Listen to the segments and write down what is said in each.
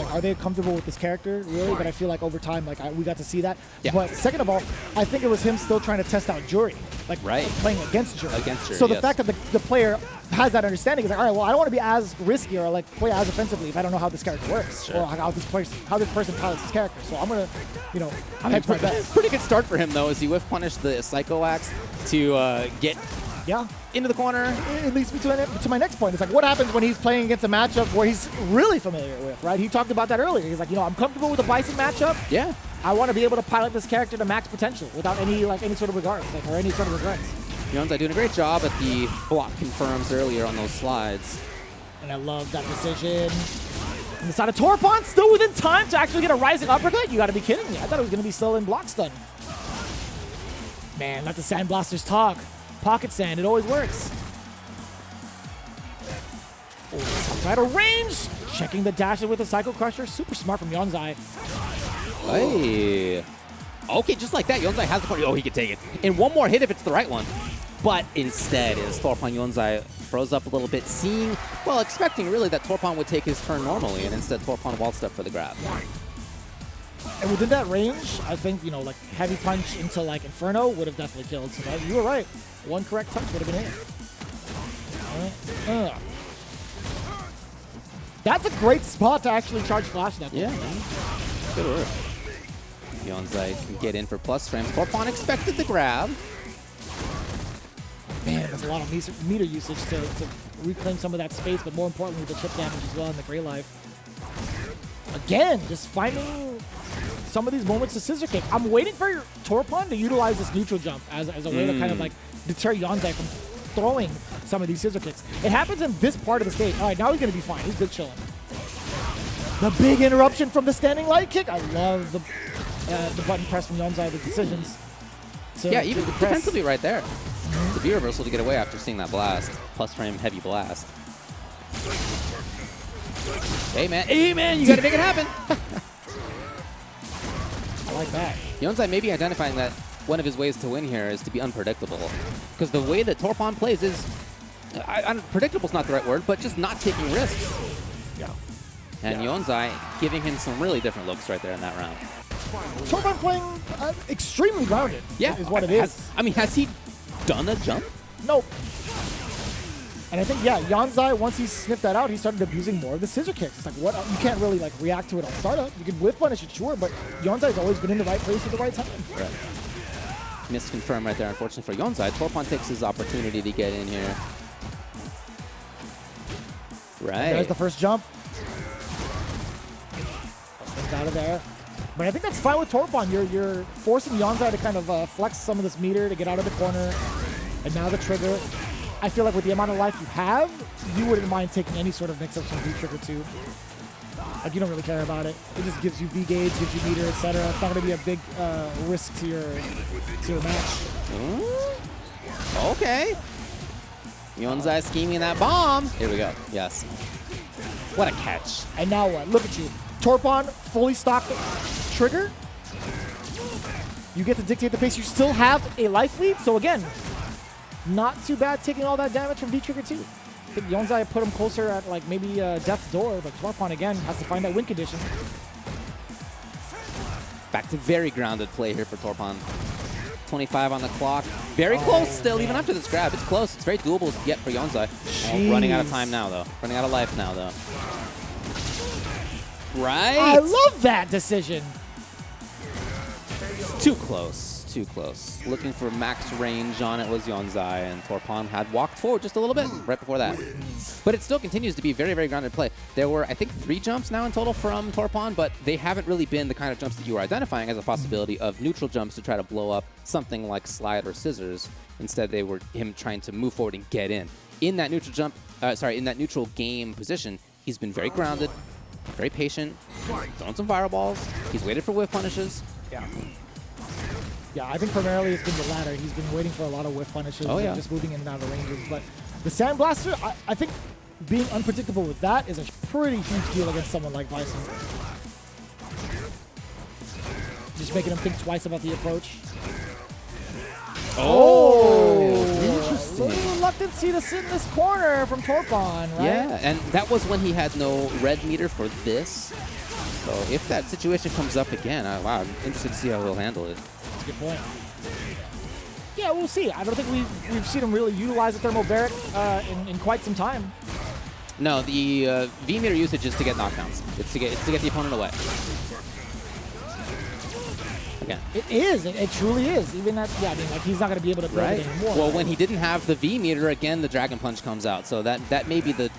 like, are they comfortable with this character, really? But I feel like over time, like, we got to see that. Yeah. But second of all, I think it was him still trying to test out Jury, like playing against Jury. So the fact that the player has that understanding is like, all right, well, I don't want to be as risky or like play as offensively if I don't know how this character works or how this person pilots his character. So I'm gonna, you know, hedge my bets. Pretty good start for him though, as he whiff punished the Psycho Axe to get into the corner. It leads me to my next point. It's like, what happens when he's playing against a matchup where he's really familiar with, right? He talked about that earlier. He's like, you know, I'm comfortable with the Bison matchup. Yeah. I want to be able to pilot this character to max potential without any sort of regards, or any sort of regrets. Yonzai doing a great job at the block confirms earlier on those slides. And I love that decision. On the side of Torpan, still within time to actually get a rising uppercut? You got to be kidding me. I thought it was going to be still in block stun. Man, let the Sandblasters talk. Pocket sand, it always works. Oh, outside of range. Checking the dash with the Psycho Crusher. Super smart from Yonzai. Hey. Okay, just like that, Yonzai has the corner. Oh, he can take it. And one more hit if it's the right one. But instead, as Torpan Yonzai froze up a little bit, expecting really that Torpan would take his turn normally, and instead Torpan waltzed up for the grab. And within that range, I think, you know, like heavy punch into like Inferno would have definitely killed. So you were right. One correct touch would have been it. That's a great spot to actually charge Flash that. Yeah, good work. Yonzai can get in for plus frames. Torpan expected the grab. Man, there's a lot of meter usage to reclaim some of that space, but more importantly, the chip damage as well in the Gray Life. Again, just finding some of these moments of scissor kick. I'm waiting for Torpan to utilize this neutral jump as a way to kind of like deter Yonzai from throwing some of these scissor kicks. It happens in this part of the stage. All right, now he's going to be fine. He's good chilling. The big interruption from the standing light kick. I love the button press from Yonzai, the decisions. Yeah, even defensively right there. The B reversal to get away after seeing that blast. Plus frame heavy blast. Hey man, you gotta make it happen. I like that. Yonzai may be identifying that one of his ways to win here is to be unpredictable. Because the way that Torpan plays is, unpredictable is not the right word, but just not taking risks. Yeah. And Yonzai giving him some really different looks right there in that round. Torpan playing extremely grounded. Yeah, is what it is. Has he done a jump? Nope. And I think, Yonzai, once he sniffed that out, he started abusing more of the scissor kicks. It's like, what? You can't really like react to it on startup. You can whiff punish it, sure, but Yonzai's always been in the right place at the right time. Right. Missed confirm right there, unfortunately for Yonzai. Torpan takes his opportunity to get in here. Right. And there's the first jump. Out of there. But I think that's fine with Torpan. You're forcing Yonzai to kind of flex some of this meter to get out of the corner. And now the trigger. I feel like with the amount of life you have, you wouldn't mind taking any sort of mix-ups from V-Trigger too. Like, you don't really care about it. It just gives you V-Gauge, gives you meter, etc. It's not going to be a big risk to your match. Okay. Yonzai scheming that bomb. Here we go. Yes. What a catch. And now what? Look at you. Torpan, fully stocked trigger. You get to dictate the pace. You still have a life lead. So again, not too bad taking all that damage from V-Trigger too. I think Yonzai put him closer at like maybe death's door, but Torpan again has to find that win condition. Back to very grounded play here for Torpan. 25 on the clock. Very close still, even after this grab. It's close. It's very doable to get for Yonzai. Oh, running out of time now, though. Running out of life now, though. Right. I love that decision. Too close. Too close. Looking for max range on it was Yonzai, and Torpan had walked forward just a little bit right before that. But it still continues to be very, very grounded play. There were, I think, 3 jumps now in total from Torpan, but they haven't really been the kind of jumps that you were identifying as a possibility of neutral jumps to try to blow up something like slide or scissors. Instead, they were him trying to move forward and get in. In that neutral jump, in that neutral game position, he's been very grounded, very patient, throwing some fireballs. He's waited for whiff punishes. Yeah, I think primarily it's been the latter. He's been waiting for a lot of whiff punishes and just moving in and out of ranges. But the Sandblaster, I think being unpredictable with that is a pretty huge deal against someone like Bison. Just making him think twice about the approach. Interesting. A little reluctancy to sit in this corner from Torpan, right? Yeah, and that was when he had no red meter for this. So if that situation comes up again, wow, I'm interested to see how he'll handle it. That's a good point. Yeah, we'll see. I don't think we've seen him really utilize the Thermal Barrack in quite some time. No, the V-meter usage is to get knockdowns. It's to get the opponent away. Again. It is. It truly is. Even that, yeah, I mean, like, he's not going to be able to build it anymore. Well, when he didn't have the V-meter, again, the Dragon Punch comes out. So that may be the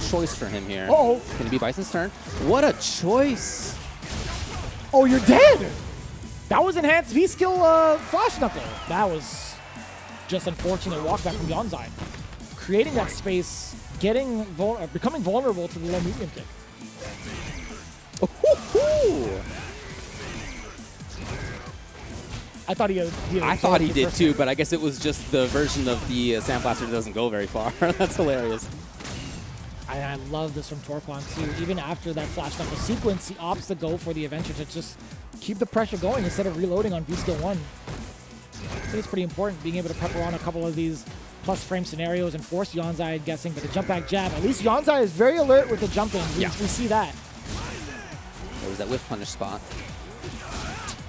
choice for him here. Uh-oh. It's going to be Bison's turn. What a choice. Oh, you're dead. That was enhanced V-skill Flash Knuckle. That was just unfortunate walk back from Yonzai. Creating that space, becoming vulnerable to the low medium kick. I thought he did too, but I guess it was just the version of the Sandblaster that doesn't go very far. That's hilarious. I love this from Torpan too. Even after that Flash Knuckle sequence, he opts to go for the adventure to just keep the pressure going instead of reloading on V-Skill 1. I think it's pretty important being able to pepper on a couple of these plus frame scenarios and force Yonzai, I'm guessing, but the jump back jab. At least Yonzai is very alert with the jumping. We see that. There was that whiff punish spot.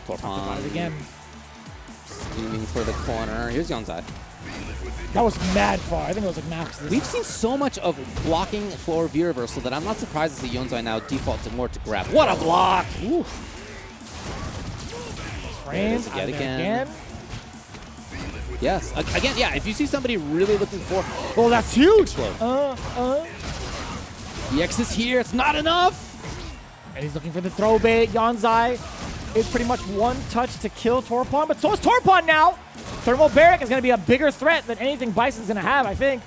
Torpan again. Aiming for the corner. Here's Yonzai. That was mad far. I think it was like max. We've seen so much of blocking floor V reversal that I'm not surprised to see Yonzai now default to more to grab. What a block! Oof. Frames yet again. Yes. Again, yeah, if you see somebody really looking for... Oh, that's huge! EX is here. It's not enough! And he's looking for the throw bait. Yonzai is pretty much one touch to kill Torpan, but so is Torpan now! Thermal Barrack is going to be a bigger threat than anything Bison's going to have, I think.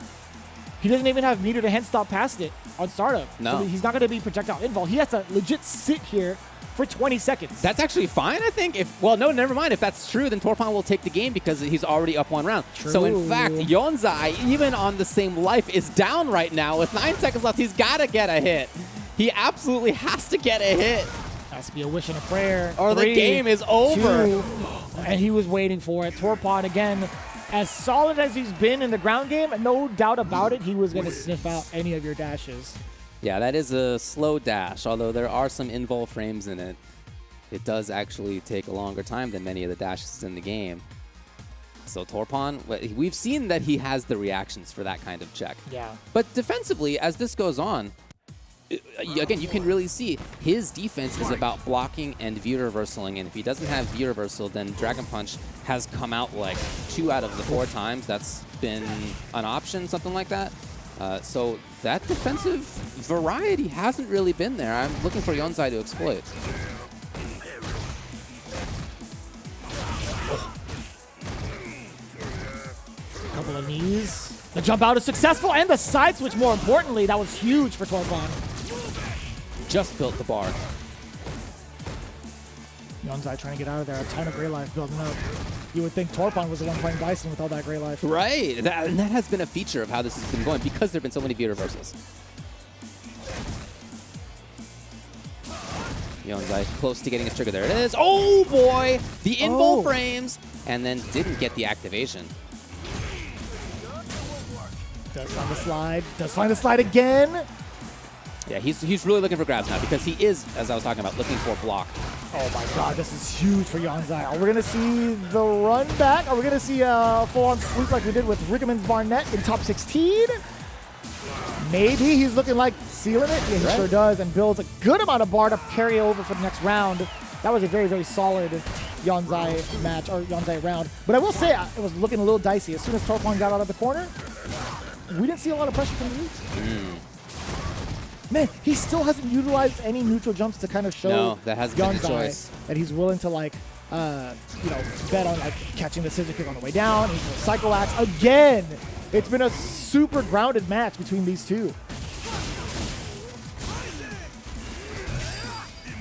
He doesn't even have meter to hand stop past it on startup. No. So he's not going to be projectile invul. He has to legit sit here for 20 seconds. That's actually fine, I think. Well, no, never mind. If that's true, then Torpan will take the game because he's already up one round. True. So, in fact, Yonzai, even on the same life, is down right now. With 9 seconds left, he's got to get a hit. He absolutely has to get a hit. Has to be a wish and a prayer. Or the game is over. 2, and he was waiting for it. Torpan, again, as solid as he's been in the ground game, no doubt about it, he was going to sniff out any of your dashes. Yeah, that is a slow dash, although there are some invul frames in it. It does actually take a longer time than many of the dashes in the game. So Torpan, we've seen that he has the reactions for that kind of check. Yeah. But defensively, as this goes on, again, you can really see his defense is about blocking and V-reversaling, and if he doesn't have V-reversal, then Dragon Punch has come out like 2 out of the 4 times. That's been an option, something like that. So that defensive variety hasn't really been there. I'm looking for Yonzai to exploit. Couple of knees. The jump out is successful, and the side switch, more importantly, that was huge for Torpan. Just built the bar. Yonzai trying to get out of there. A ton of Grey Life building up. You would think Torpan was the one playing Bison with all that Grey Life. Right. And that has been a feature of how this has been going because there have been so many V-reversals. Yonzai close to getting his trigger. There it is. Oh, boy. The invul frames. And then didn't get the activation. Does find the slide. Does find the slide again. Yeah, he's really looking for grabs now because he is, as I was talking about, looking for block. Oh my god, this is huge for Yonzai. Are we going to see the run back? Are we going to see a full-on sweep like we did with Rickman's Barnett in top 16? Maybe he's looking like sealing it. Yeah, he sure does, and builds a good amount of bar to carry over for the next round. That was a very, very solid Yonzai match, or Yonzai round. But I will say, it was looking a little dicey. As soon as Torpan got out of the corner, we didn't see a lot of pressure from the lead. Man, he still hasn't utilized any neutral jumps to kind of show that hasn't been his choice. That he's willing to, like, you know, bet on like catching the scissor kick on the way down. He's doing Cycle Axe again. It's been a super grounded match between these two.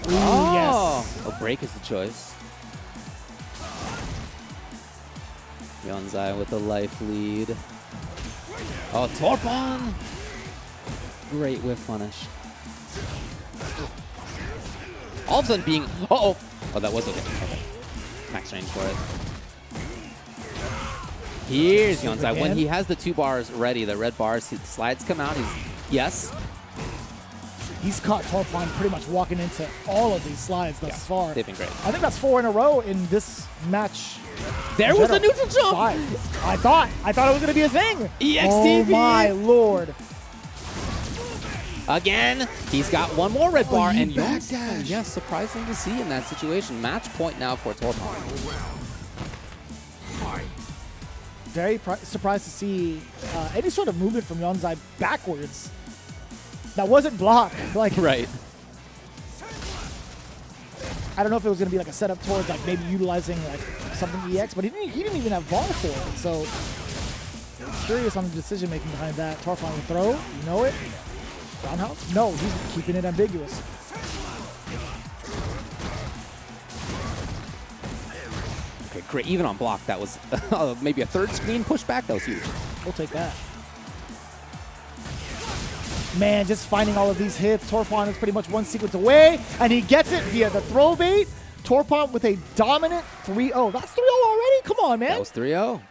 Ooh, yes. A break is the choice. Yonzai with the life lead. Oh, Torpan! Great whiff punish. All of a sudden being... Uh-oh! Oh, that was okay. Okay. Max range for it. Here's Yonzai. When he has the 2 bars ready, the red bars, his slides come out. He's... Yes. He's caught Torpan pretty much walking into all of these slides thus far. They've been great. I think that's 4 in a row in this match. There was the neutral jump. 5. I thought it was going to be a thing. EXTV. Oh my lord. Again, he's got one more red bar, and backdash. yes, surprising to see in that situation. Match point now for Torpan. Very surprised to see any sort of movement from Yonzai backwards. That wasn't block. Like, Right. I don't know if it was going to be like a setup towards like maybe utilizing like something EX, but he didn't even have bar for it. So curious on the decision making behind that. Torpan will throw. You know it. Roundhouse? No, he's keeping it ambiguous. Okay, great. Even on block, that was maybe a third screen pushback. That was huge. We'll take that. Man, just finding all of these hits. Torpan is pretty much one sequence away, and he gets it via the throw bait. Torpan with a dominant 3-0. That's 3-0 already? Come on, man. That was 3-0.